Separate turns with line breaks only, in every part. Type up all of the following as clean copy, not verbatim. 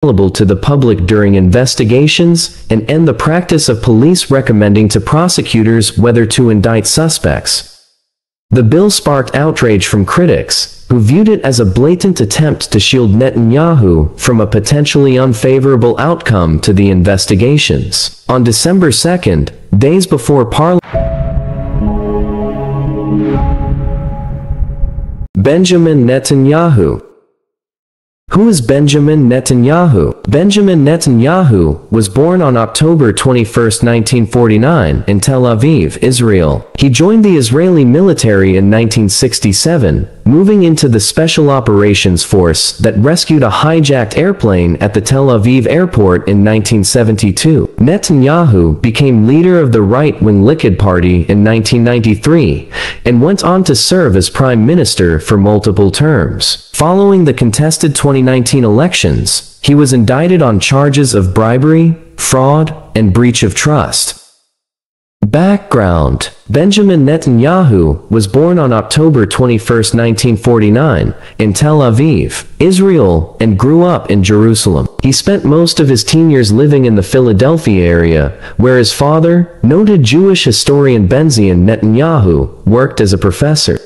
available to the public during investigations and end the practice of police recommending to prosecutors whether to indict suspects. The bill sparked outrage from critics, who viewed it as a blatant attempt to shield Netanyahu from a potentially unfavorable outcome to the investigations. On December 2nd, days before Parliament, Benjamin Netanyahu. Who is Benjamin Netanyahu? Benjamin Netanyahu was born on October 21, 1949, in Tel Aviv, Israel. He joined the Israeli military in 1967, moving into the Special Operations Force that rescued a hijacked airplane at the Tel Aviv airport in 1972. Netanyahu became leader of the right-wing Likud party in 1993, and went on to serve as prime minister for multiple terms. Following the contested 2019 elections, he was indicted on charges of bribery, fraud, and breach of trust. Background: Benjamin Netanyahu was born on October 21, 1949, in Tel Aviv, Israel, and grew up in Jerusalem. He spent most of his teen years living in the Philadelphia area, where his father, noted Jewish historian Benzion Netanyahu, worked as a professor.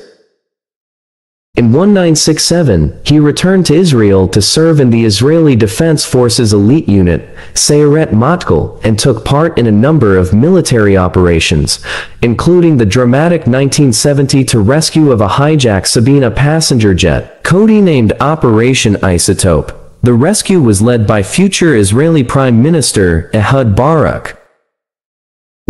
In 1967, he returned to Israel to serve in the Israeli Defense Forces elite unit, Sayeret Matkal, and took part in a number of military operations, including the dramatic 1972 rescue of a hijacked Sabena passenger jet, codenamed Operation Isotope. The rescue was led by future Israeli Prime Minister Ehud Barak.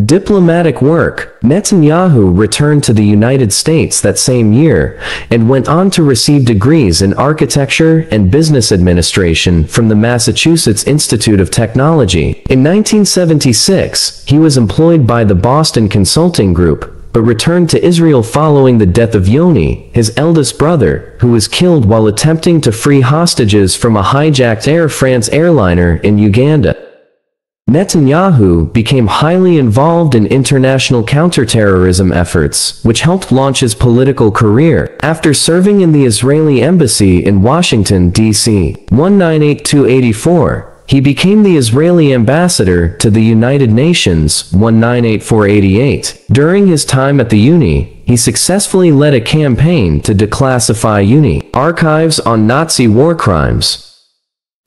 Diplomatic work: Netanyahu returned to the United States that same year, and went on to receive degrees in architecture and business administration from the Massachusetts Institute of Technology. In 1976, he was employed by the Boston Consulting Group, but returned to Israel following the death of Yoni, his eldest brother, who was killed while attempting to free hostages from a hijacked Air France airliner in Uganda. Netanyahu became highly involved in international counterterrorism efforts, which helped launch his political career. After serving in the Israeli embassy in Washington, D.C., 1982-84, he became the Israeli ambassador to the United Nations, 1984-88. During his time at the Uni, he successfully led a campaign to declassify Uni archives on Nazi war crimes.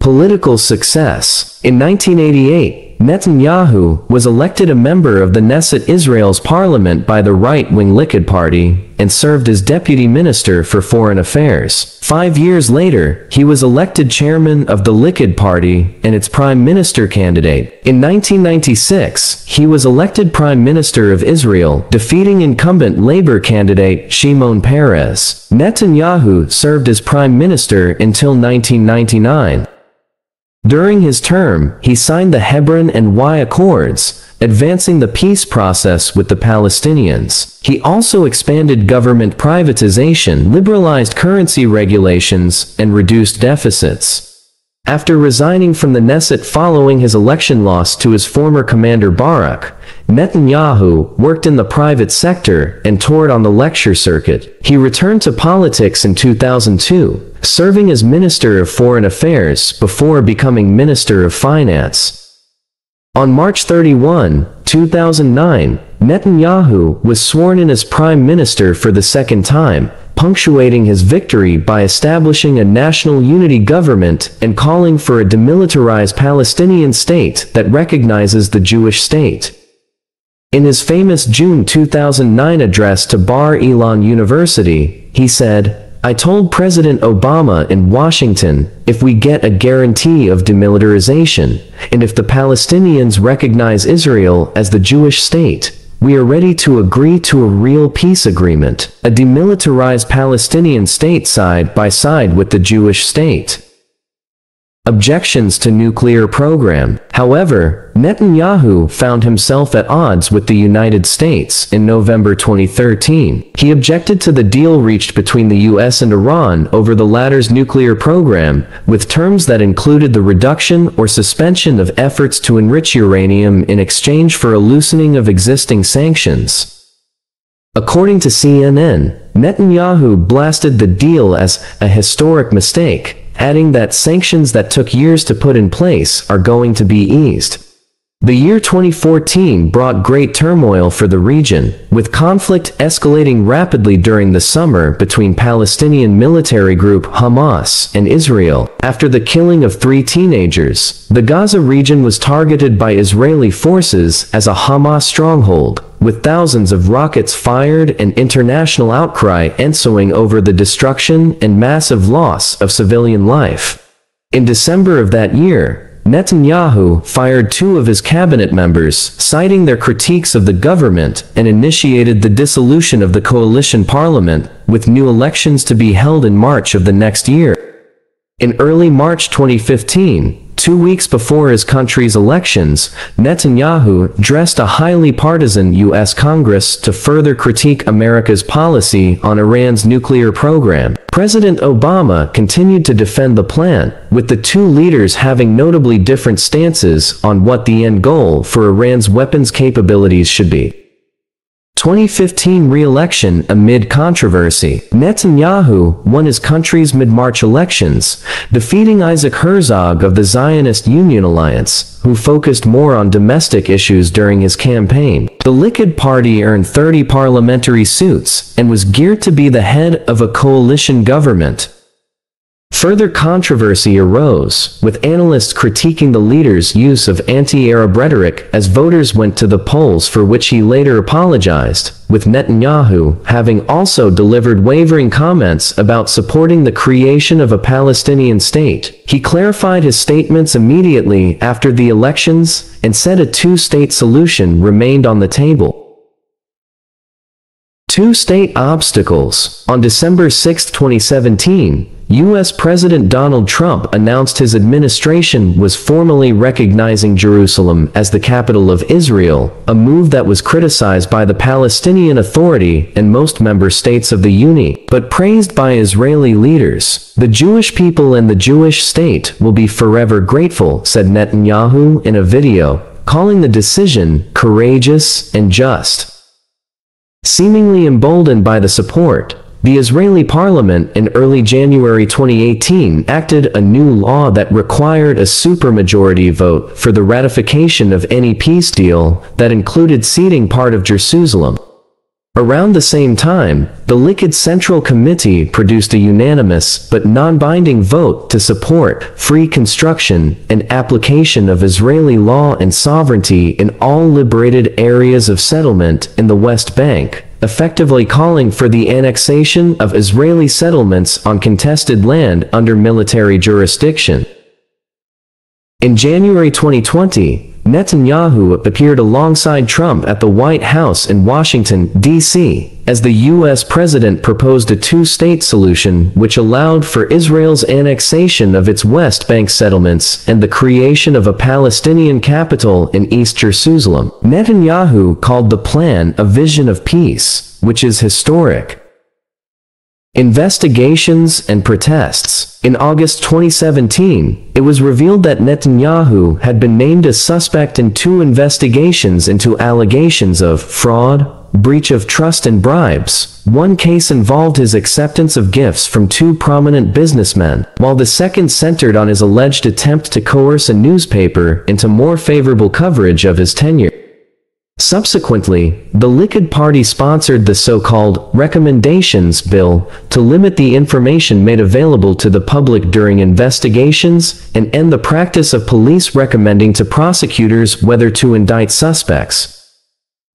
Political success: in 1988, Netanyahu was elected a member of the Knesset, Israel's parliament, by the right-wing Likud party, and served as deputy minister for foreign affairs. 5 years later, he was elected chairman of the Likud party and its prime minister candidate. In 1996, he was elected prime minister of Israel, defeating incumbent Labour candidate Shimon Peres. Netanyahu served as prime minister until 1999. During his term, he signed the Hebron and Y Accords, advancing the peace process with the Palestinians. He also expanded government privatization, liberalized currency regulations, and reduced deficits. After resigning from the Knesset following his election loss to his former commander Barak, Netanyahu worked in the private sector and toured on the lecture circuit. He returned to politics in 2002, serving as Minister of Foreign Affairs before becoming Minister of Finance. On March 31, 2009, Netanyahu was sworn in as Prime Minister for the second time, punctuating his victory by establishing a national unity government and calling for a demilitarized Palestinian state that recognizes the Jewish state. In his famous June 2009 address to Bar-Ilan University, he said, "I told President Obama in Washington, if we get a guarantee of demilitarization, and if the Palestinians recognize Israel as the Jewish state, we are ready to agree to a real peace agreement, a demilitarized Palestinian state side by side with the Jewish state." Objections to nuclear program. However, Netanyahu found himself at odds with the United States in November 2013. He objected to the deal reached between the US and Iran over the latter's nuclear program, with terms that included the reduction or suspension of efforts to enrich uranium in exchange for a loosening of existing sanctions. According to CNN, Netanyahu blasted the deal as a historic mistake, adding that sanctions that took years to put in place are going to be eased. The year 2014 brought great turmoil for the region, with conflict escalating rapidly during the summer between Palestinian military group Hamas and Israel. After the killing of 3 teenagers, the Gaza region was targeted by Israeli forces as a Hamas stronghold, with thousands of rockets fired and international outcry ensuing over the destruction and massive loss of civilian life. In December of that year, Netanyahu fired 2 of his cabinet members, citing their critiques of the government, and initiated the dissolution of the coalition parliament, with new elections to be held in March of the next year. In early March 2015, 2 weeks before his country's elections, Netanyahu addressed a highly partisan U.S. Congress to further critique America's policy on Iran's nuclear program. President Obama continued to defend the plan, with the 2 leaders having notably different stances on what the end goal for Iran's weapons capabilities should be. 2015 re-election amid controversy. Netanyahu won his country's mid-March elections, defeating Isaac Herzog of the Zionist Union Alliance, who focused more on domestic issues during his campaign. The Likud party earned 30 parliamentary seats and was geared to be the head of a coalition government. Further controversy arose, with analysts critiquing the leader's use of anti-Arab rhetoric as voters went to the polls, for which he later apologized, with Netanyahu having also delivered wavering comments about supporting the creation of a Palestinian state. He clarified his statements immediately after the elections and said a 2-state solution remained on the table. 2-state obstacles. On December 6, 2017, U.S. President Donald Trump announced his administration was formally recognizing Jerusalem as the capital of Israel, a move that was criticized by the Palestinian Authority and most member states of the Union, but praised by Israeli leaders. The Jewish people and the Jewish state will be forever grateful, said Netanyahu in a video, calling the decision courageous and just. Seemingly emboldened by the support, the Israeli parliament in early January 2018 acted a new law that required a supermajority vote for the ratification of any peace deal that included ceding part of Jerusalem. Around the same time, the Likud Central Committee produced a unanimous but non-binding vote to support free construction and application of Israeli law and sovereignty in all liberated areas of settlement in the West Bank, effectively calling for the annexation of Israeli settlements on contested land under military jurisdiction. In January 2020, Netanyahu appeared alongside Trump at the White House in Washington, D.C., as the U.S. president proposed a 2-state solution which allowed for Israel's annexation of its West Bank settlements and the creation of a Palestinian capital in East Jerusalem. Netanyahu called the plan a vision of peace, which is historic. Investigations and protests. In August 2017, it was revealed that Netanyahu had been named as suspect in 2 investigations into allegations of fraud, breach of trust and bribes. One case involved his acceptance of gifts from 2 prominent businessmen, while the second centered on his alleged attempt to coerce a newspaper into more favorable coverage of his tenure. Subsequently, the Likud party sponsored the so-called recommendations bill to limit the information made available to the public during investigations and end the practice of police recommending to prosecutors whether to indict suspects.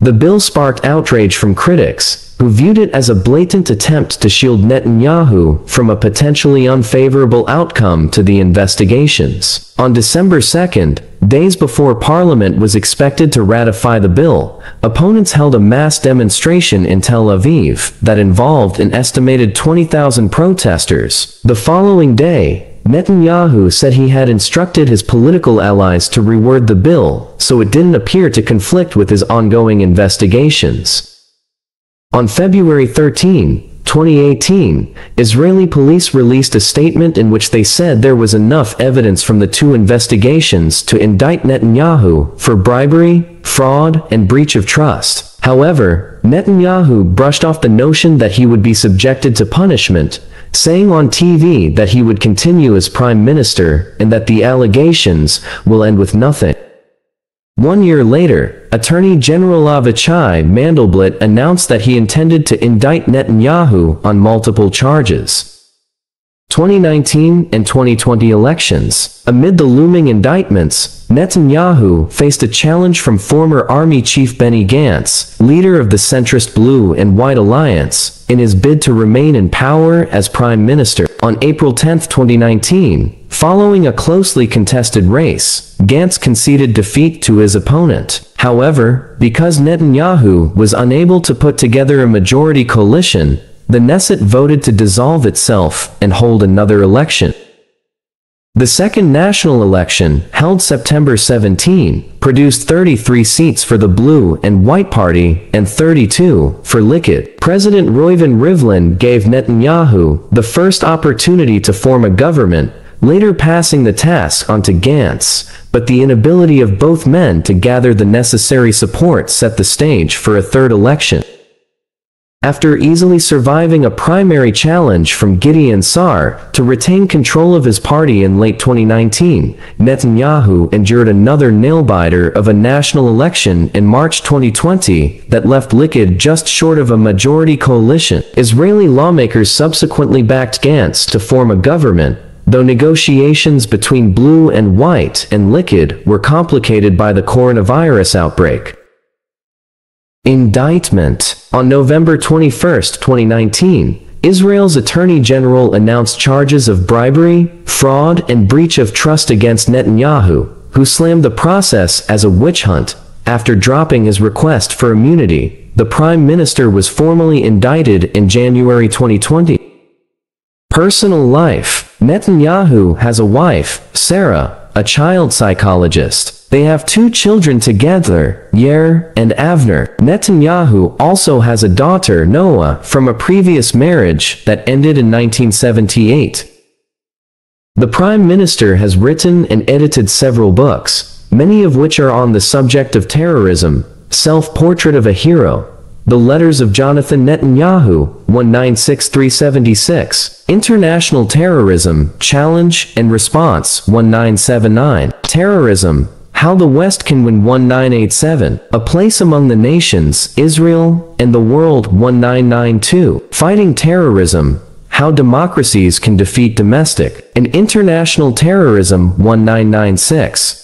The bill sparked outrage from critics, who viewed it as a blatant attempt to shield Netanyahu from a potentially unfavorable outcome to the investigations. On December 2nd, days before Parliament was expected to ratify the bill, opponents held a mass demonstration in Tel Aviv that involved an estimated 20,000 protesters. The following day, Netanyahu said he had instructed his political allies to reword the bill so it didn't appear to conflict with his ongoing investigations. On February 13, 2018, Israeli police released a statement in which they said there was enough evidence from the 2 investigations to indict Netanyahu for bribery, fraud, and breach of trust. However, Netanyahu brushed off the notion that he would be subjected to punishment, saying on TV that he would continue as prime minister and that the allegations will end with nothing. 1 year later, Attorney General Avichai Mandelblit announced that he intended to indict Netanyahu on multiple charges. 2019 and 2020 elections. Amid the looming indictments, Netanyahu faced a challenge from former Army Chief Benny Gantz, leader of the centrist Blue and White Alliance, in his bid to remain in power as prime minister. On April 10, 2019, following a closely contested race, Gantz conceded defeat to his opponent. However, because Netanyahu was unable to put together a majority coalition, the Knesset voted to dissolve itself and hold another election. The second national election, held September 17, produced 33 seats for the Blue and White Party and 32 for Likud. President Reuven Rivlin gave Netanyahu the first opportunity to form a government, later passing the task on to Gantz, but the inability of both men to gather the necessary support set the stage for a third election. After easily surviving a primary challenge from Gideon Sa'ar to retain control of his party in late 2019, Netanyahu endured another nail-biter of a national election in March 2020 that left Likud just short of a majority coalition. Israeli lawmakers subsequently backed Gantz to form a government, though negotiations between Blue and White and Likud were complicated by the coronavirus outbreak. Indictment. On November 21, 2019, Israel's Attorney General announced charges of bribery, fraud, and breach of trust against Netanyahu, who slammed the process as a witch hunt. After dropping his request for immunity, the Prime Minister was formally indicted in January 2020. Personal life. Netanyahu has a wife, Sarah, a child psychologist. They have 2 children together, Yair and Avner. Netanyahu also has a daughter, Noah, from a previous marriage that ended in 1978. The Prime Minister has written and edited several books, many of which are on the subject of terrorism: Self-Portrait of a Hero, The Letters of Jonathan Netanyahu, 196376, International Terrorism, Challenge and Response, 1979, Terrorism, How the West Can Win, 1987, A Place Among the Nations, Israel and the World, 1992, Fighting Terrorism, How Democracies Can Defeat Domestic and International Terrorism, 1996.